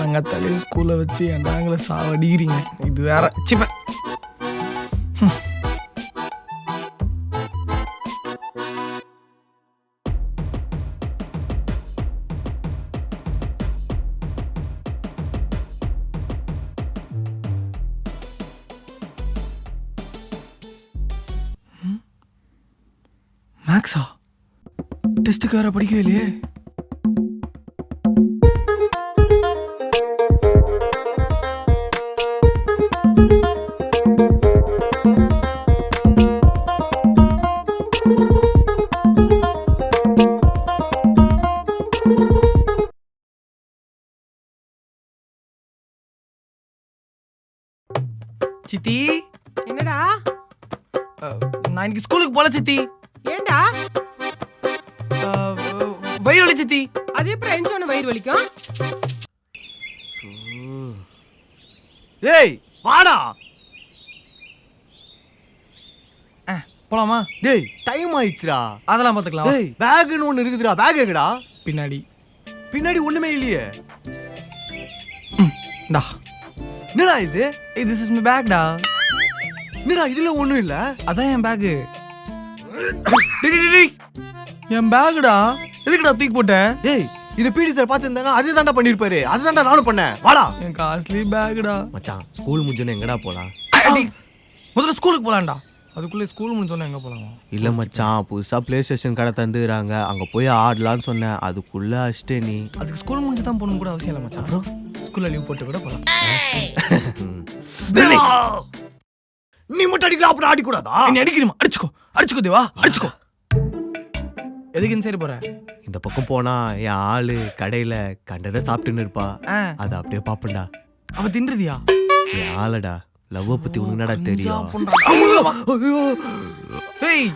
காலங்காத்தாலே ஸ்கூலில் வச்சு என்டாங்களை சாவடிக்கிறீங்க. இது வேற சிப்ப. மேக்ஸா டெஸ்ட்டுக்கு வேற படிக்கவே இல்லையே. சித்தி, என்னடா? நான் இன்னைக்கு ஸ்கூலுக்கு போல சித்தி. ஏண்டா? வயிறு வலி சித்தி. அது எப்படி எஞ்சோன வயிறு வலிக்கும்? ஏய் வாடா. போலாமா? டேய் டைம் ஆயிடுச்சுடா. அதெல்லாம் பார்த்துக்கலாம். டேய் பேக்னு ஒன்று இருக்குதுடா. பேக் எங்கடா? பின்னாடி. பின்னாடி ஒண்ணுமே இல்லையே. டா, என்னடா இது? திஸ் இஸ் மை பேக் டா. என்னடா இதுல ஒண்ணும் இல்ல? அதான் என் பேகு. என் பேகுடா. எதுக்குடா தூக்கி போட்டேன்? டேய் இது பிடி சார் பார்த்துருந்தாங்க. அதே தாண்டா பண்ணிருப்பாரு. அதுதான்டா நானும் பண்ணேன். வாடா. என் காஸ்ட்லி பேகுடா. மச்சான் ஸ்கூல் முடிஞ்சோன்னு எங்கடா போலாம்? முதல்ல ஸ்கூலுக்கு போலாம்டா. அதுக்குள்ளே ஸ்கூல் முடிஞ்சோன்னா எங்கே போலாமா? இல்ல மச்சான், புதுசா பிளே ஸ்டேஷன் கடை தந்துக்கிறாங்க, அங்க போய் ஆடலான்னு சொன்னேன். அதுக்குள்ள அஷ்டே நீ. அதுக்கு ஸ்கூல் முடிஞ்சு தான் போகணும் கூட அவசியம் இல்லை மச்சான். ஸ்கூல்ல லீவ் போட்டு கூட போலாம். நீ மட்டும் அடிக்கலாம், அப்புறம் ஆடிக்கூடாதா? நீ அடிக்கணுமா? அடிச்சுக்கோ, அடிச்சுக்கோ தேவா, அடிச்சுக்கோ. எதுக்கு சரி போற? இந்த பக்கம் போனா என் ஆளு கடையில கண்டதை சாப்பிட்டுன்னு இருப்பா. அதை அப்படியே பாப்பண்டா. அவ தின்றதியா? என் ஆளடா. லவ் பத்தி உனக்கு என்னடா தெரியும்? ஏய்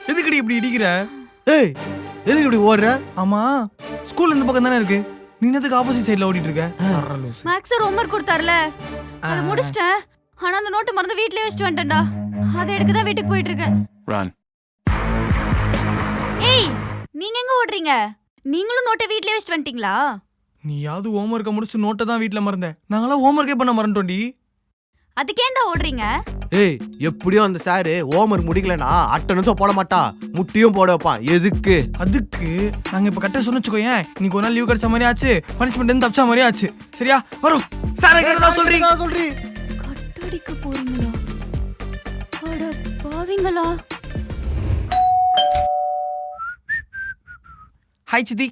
எதுக்குடி இப்படி இடிக்கிற? ஏய் எதுக்கு இப்படி ஓடுற? ஆமா ஸ்கூல் இந்த பக்கம் தானே இருக்கு. நீ எதுக்கு ஆப்போசிட் சைடுல ஓடிட்டு இருக்க? மேக்ஸ் சார் ஹோம்வொர்க் கொடுத்தாருல, அதை முடிச்சிட்டேன். ஆனா அந்த நோட்டு மறந்து வீட்லயே வச்சிட்டு வந்துட்டேன்டா. அதை எடுக்க தான் வீட்டுக்கு போயிட்டு இருக்கேன். ஏய் நீங்க எங்க ஓடுறீங்க? நீங்களும் நோட்டை வீட்லயே வச்சிட்டு வந்துட்டீங்களா? நீயாவது ஹோம்வொர்க்கை முடிச்சு நோட்டை தான் வீட்டுல மறந்தேன். நாங்களாம் ஹோம்வொர்க்கே பண்ண மறந்துட்டோண்டி. அதுக்கேண்டா ஓடுறீங்க? ஏய் எப்படியும் அந்த சாரு ஹோம்வொர்க் முடிக்கலனா அட்டெண்டன்ஸும் போட மாட்டா, முட்டியும் போட வைப்பான். எதுக்கு? அதுக்கு நாங்க இப்ப கட்ட சொன்னச்சுக்கோயேன். இன்னைக்கு ஒரு நாள் லீவ் கிடைச்ச மாதிரி ஆச்சு, பனிஷ்மெண்ட் இருந்து தப்பிச்ச மாதிரி ஆச்சு. சரியா? வரும் சார் கேட்டதா சொல்றீங்க. கட்டடிக்க போறீங்களா? அட பாவிங்களா. ஹாய் சித்தி.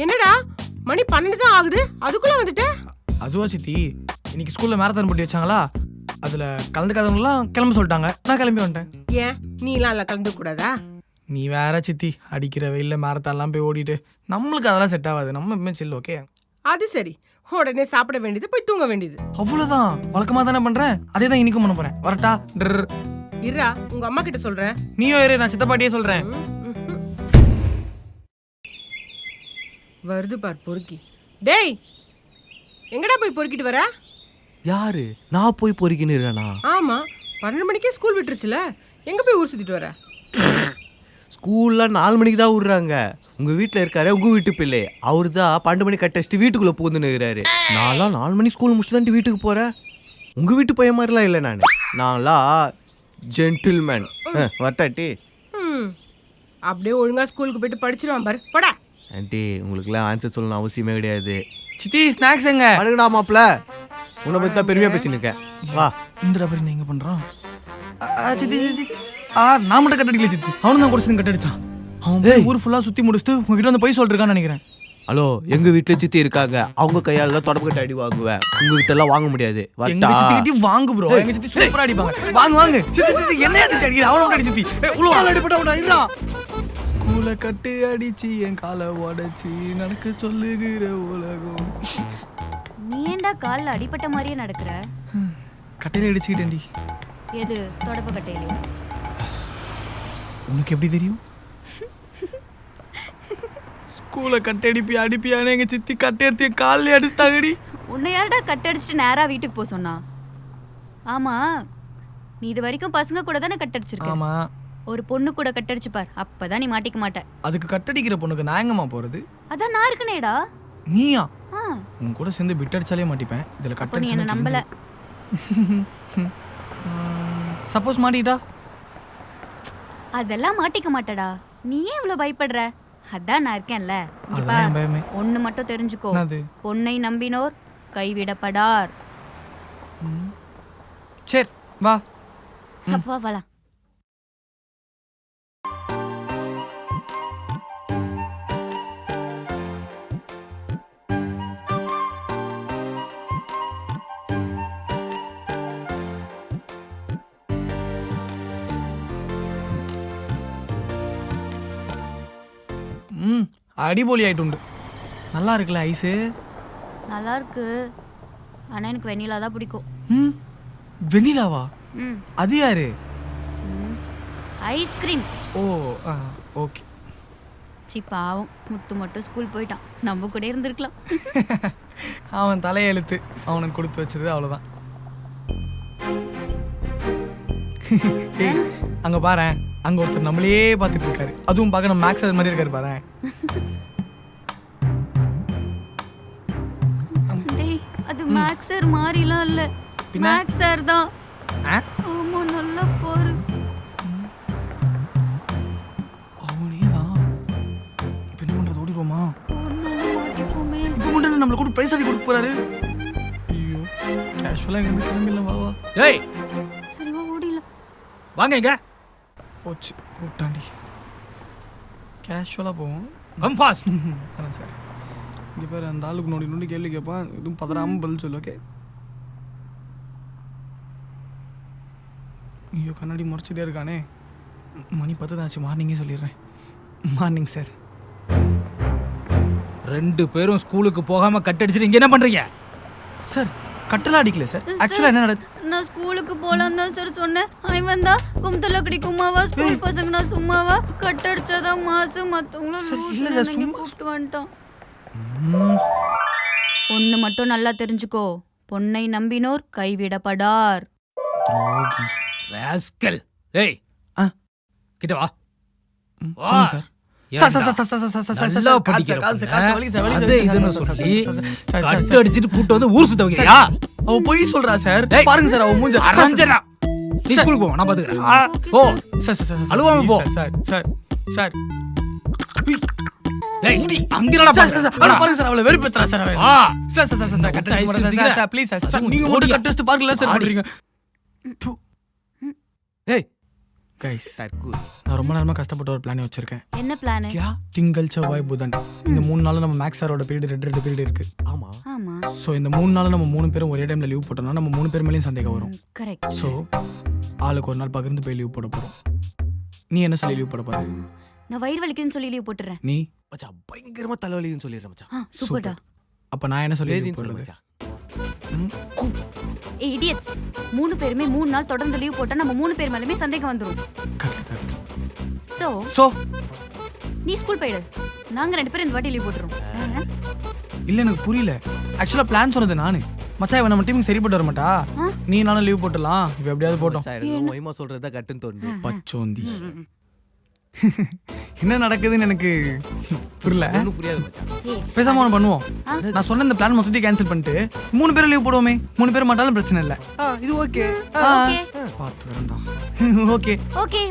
என்னடா மணி 12 தான் ஆகுது, அதுக்குள்ள வந்துட்ட? அதுவா சித்தி, இன்னைக்கு ஸ்கூல்ல மேரத்தான் போட்டி வச்சாங்களா, அதுல கலந்துக்காதவங்கலாம் கிளம்ப சொல்லிட்டாங்க. நான் கிளம்பி வந்துட்டேன். ஏன் நீலாம் அதில் கலந்து கூடாதா? நீ வேற சித்தி, அடிக்கிற வெயில்ல மேரத்தான்லாம் போய் ஓடிட்டு நம்மளுக்கு அதெல்லாம் செட் ஆகாது. நம்ம எப்பவுமே சில். ஓகே அது சரி. உடனே சாப்பிட வேண்டியது, போய் தூங்க வேண்டியது. அவ்வளவுதான். வழக்கமா தானே பண்றேன், அதே தான் இன்னைக்கும் பண்ண போறேன். வரட்டா? இருடா உங்க அம்மா கிட்ட சொல்றேன். நீயோ இரு, நான் சித்தப்பாட்டியே சொல்றேன். வருது பார் பொறுக்கி. டேய் எங்கடா போய் பொறுக்கிட்டு வர? யாரு? நான் போய் பொறுக்கின்னு இருக்கேனா? ஆமா 12 மணிக்கே ஸ்கூல் விட்டுருச்சுல, எங்க போய் ஊர் சுத்திட்டு வர? ஸ்கூல்ல 4 மணிக்கு தான் விடுறாங்க. உங்க வீட்டுல இருக்காரு உங்க வீட்டு பிள்ளை, அவரு தான் 12 மணி கட்டடிச்சுட்டு வீட்டுக்குள்ள பூந்துன்னு இருக்கிறாரு. நான்லாம் 4 மணி ஸ்கூல் முடிச்சுட்டு தான் வீட்டுக்கு போறேன். உங்க வீட்டு பையன் மாதிரிலாம் இல்லை நான்லாம் ஜென்டில்மேன். வரட்டாட்டி? அப்படியே ஒழுங்கா ஸ்கூலுக்கு போயிட்டு படிச்சிருவான் பாரு. போடா. ஆண்டி உங்களுக்குலாம் ஆன்சர் சொல்லணும் அவசியமே கிடையாது. சித்தி ஸ்நாக்ஸ் எங்க? அழுங்கடா மாப்பிள்ள, உன்னை பத்தி தான் பெருமையா பேசின்னு இருக்கேன். வா. இந்த ரப்பர் நீ எங்க பண்றான்? சித்தி சித்தி நான் மட்டும் கட்டடிக்கல சித்தி, அவனு தான் குடிச்சு கட்டடிச்சான். அவன் ஊர் ஃபுல்லா சுத்தி முடிச்சுட்டு உங்ககிட்ட வந்து போய் சொல்லிருக்கான்னு நினைக்கிறேன். ஹலோ, எங்க வீட்டுல சித்தி இருக்காங்க, அவங்க கையால தொடப்பு கட்ட அடி வாங்குவேன். உங்க கிட்ட எல்லாம் வாங்க முடியாது. எங்க சித்தி கிட்ட வாங்கு ப்ரோ. எங்க சித்தி சூப்பரா அடிப்பாங்க. வாங்க வாங்க. சித்தி சித்தி என்னைய சித்தி அடிக்கிற? அவன அடி சித்தி. உள்ள ஆள் அடிபட்டவனா இல்ல. ஸ்கூல கட்டு அடிச்சி என் காலை உடைச்சி நடக்க சொல்லுகிற உலகம். நீ ஏண்டா கால்ல அடிபட்ட மாதிரியே நடக்கிற? கட்டையில அடிச்சுக்கிட்டேன்டி. எது? தொடப்பு கட்டையிலையா? உனக்கு எப்படி தெரியும்? ஸ்கூல கட்டை அடிப்பியான்னு எங்க சித்தி கட்டை எடுத்து காலில் அடிச்சுட்டாங்கடி. உன்னை யாரடா கட்டடிச்சிட்டு நேரா வீட்டுக்கு போக சொன்னா? ஆமா, நீ இது வரைக்கும் பசங்க கூட தானே கட்டடிச்சிருக்க. ஆமா. ஒரு பொண்ணு கூட கட்டடிச்சு பார், அப்பதான் நீ மாட்டிக்க மாட்ட. அதுக்கு கட்டடிக்கிற பொண்ணுக்கு நான் எங்கம்மா போறது? அதான் நான் இருக்கனேடா. நீயா? ஆ, உன் கூட சேர்ந்து பிட் அடிச்சாலே மாட்டிப்பேன் இதில் அப்போ நீ என்ன நம்பல. சப்போஸ் மாட்டிக்கிட்டா அதெல்லாம் மாட்டிக்க மாட்டடா. நீ ஏன் இவ்வளவு பயப்படுற? அதான் நான் இருக்கேன்ல. இங்க அதான் என் பார், பயமே. ஒண்ணு மட்டும் தெரிஞ்சுக்கோ. என்னது? பொன்னை நம்பினோர் கைவிடப்படார். சரி வா. அப்பா வரலாம். அடிபொலி ஆயிட்டு உண்டு. நல்லா இருக்குல்ல ஐஸு? நல்லா இருக்கு. ஆனா எனக்கு வெண்ணிலா தான் பிடிக்கும். வெண்ணிலாவா? ம், அது யாரு? ஐஸ்கிரீம். ஓ ஓகே. சி பாவம், முத்து மட்டும் ஸ்கூல் போயிட்டான். நம்ம கூட இருந்திருக்கலாம். அவன் தலையெழுத்து, அவனுக்கு கொடுத்து வச்சது அவ்வளோதான். ஏய் அங்கே பாரு, அங்கே ஒருத்தர் நம்மளையே பார்த்துட்டு இருக்காரு. அதுவும் பார்க்க நம்ம மேக்ஸ் அது மாதிரி இருக்காரு பாரு. டேய், அது மேக்ஸ் சார் மாதிரிலாம் இல்ல. பின்ன? மேக்ஸ் சார் தான். ஆ? ஆமா, நல்லா பாரு. அவனே தான். இப்போ என்ன பண்ணுறது? ஓடிடுவோமா? ஒண்ணும் மாட்டிப்போமே. இப்போ மட்டும் நம்மளை கூட ப்ரைஸ் அடி கொடுக்க போறாரு. ஐயோ, கேஷுவலாக இங்கே கிளம்பிடலாம். வா வா. ஏய் சரி வா, ஓடிடலாம். வாங்க இங்க போச்சு கூட்டாண்டி. கேஷுவலாக போவோம். Come fast. அதான் சார். இங்கே பேர் அந்த ஆளுக்கு நோண்டி நோண்டி கேள்வி கேட்பான். எதுவும் பதறாமல் பதில் சொல்லு. ஓகே. ஐயோ கண்ணாடி முறைச்சிட்டே இருக்கானே. மணி 10 தான் ஆச்சு. மார்னிங்கே சொல்லிடுறேன். Morning sir. ரெண்டு பேரும் ஸ்கூலுக்கு போகாம கட் அடிச்சிட்டு இங்க என்ன பண்றீங்க? சார் கட்டலாம் அடிக்கல சார். ஆக்சுவலாக என்ன நடக்குது? நான் ஸ்கூலுக்கு போலாம் தான் சார் சொன்னேன். அவன் தான் கும்தல கிடைக்குமாவா? ஸ்கூல் பசங்க நான் சும்மாவா? கட் அடிச்சாதான் மாசு. மற்றவங்களும் சார், இல்ல சார், சும்மா கூப்பிட்டு வந்துட்டோம். ஒண்ணு மட்டும் நல்லா தெரிஞ்சுக்கோ. பொன்னை நம்பினோர் கைவிடப்படார். துரோகி. ராஸ்கல். ஏய் ஆ. கிட்ட வா. வா. சொல்லுங்க சார். ஏன்டா? Sir sir sir sir sir sir sir நல்லா சார் படிக்கிற கால் சார், பொண்ணு. கால் சார், வலி சார், வலி சார், அது சார், இதுன்னு சார், சார், சொல்லி sir, sir, sir, sir, cut sir. அடிச்சிட்டு கூட்டு வந்து ஊர் சுத்த வைக்கிறியா? அவ பொய் சொல்றா சார். டேய். பாருங்க சார், அவ மூஞ்ச. Sir, sir, Aranjana. நீ ஸ்கூலுக்கு போ, நான் பாத்துக்கறேன். போ. சார், சார், சார், சார், அழுவாம please போ. Sir, sir, sir. உய். ஏய் அங்க என்னடா சார், சார், சார், அவளை பாருங்க சார், அவளை வெறுப்பேத்துறா சார் அவன். ஆ. Sir, sir, sir, sir, cut அடிக்க மாட்டேன் sir, sir, sir, please sir, sir, நீங்க மட்டும் கட் டெஸ்ட் பார்க்கல சார் பண்றீங்க. து. ஏய் கைஸ், தற்கூரி. நான் ரொம்ப நேரமா கஷ்டப்பட்டு ஒரு பிளான் வச்சிருக்கேன். என்ன பிளான்? திங்கள் செவ்வாய் புதன் இந்த 3 நாள்ல நம்ம மேக்ஸ் சாரோட பீரியட் ரெண்டு பீரியட் இருக்கு. ஆமா. ஆமா, ஸோ இந்த 3 நாள்ல நம்ம 3 பேரும் ஒரே டைம்ல லீவ் போட்டோம்னா நம்ம 3 பேர் மேலேயும் சந்தேகம் வரும். கரெக்ட். ஸோ ஆளுக்கு ஒரு நாள் பகிர்ந்து போய் லீவ் போட போறோம். நீ என்ன சொல்லி லீவ் போட போற? நான் வயிறு வலிக்குதுன்னு சொல்லி லீவ் போட்டுறேன். நீ மச்சான் பயங்கரமா தலைவலின்னு சொல்லிடுறேன் மச்சான். சூப்பர்டா. அப்ப நான் என்ன சொல்லி லீவ் வேதின்னு சொல்லு போடுறது? மச்சான். ஏய் இடியட்ஸ், 3 பேருமே 3 நாள் தொடர்ந்து லீவ் போட்டா நம்ம 3 பேர் மேலமே சந்தேகம் வந்துரும். Correct correct. சோ ஸோ நீ ஸ்கூல் போயிடு. நாங்க 2 பேரும் இந்த வாட்டி லீவ் போட்டுறோம். இல்ல எனக்கு புரியல. ஆக்சுவலா பிளான் சொன்னது நானு. மச்சான் இவன் நம்ம டீமுக்கு சரிப்பட்டு வர மாட்டா. நீ நானும் லீவ் போட்டுடலாம். இப்போ எப்படியாவது போட்டோம். மச்சான், எனக்கு மொய்மா சொல்றதா கட்டுன்னு தோணுது. பச்சோந்தி. என்ன நடக்குதுன்னு எனக்கு புரியல. ஒண்ணும் புரியாது மச்சான். ஏய் பேசாம ஒன்று பண்ணுவோம். நான் சொன்ன இந்த பிளான் மொத்தத்தையும் கேன்சல் பண்ணிட்டு 3 பேரும் லீவ் போடுவோமே. 3 பேர் மாட்டாலும் பிரச்சனை இல்லை. இது ஓகே. ஓகே பார்த்து வரேன்டா. Okay okay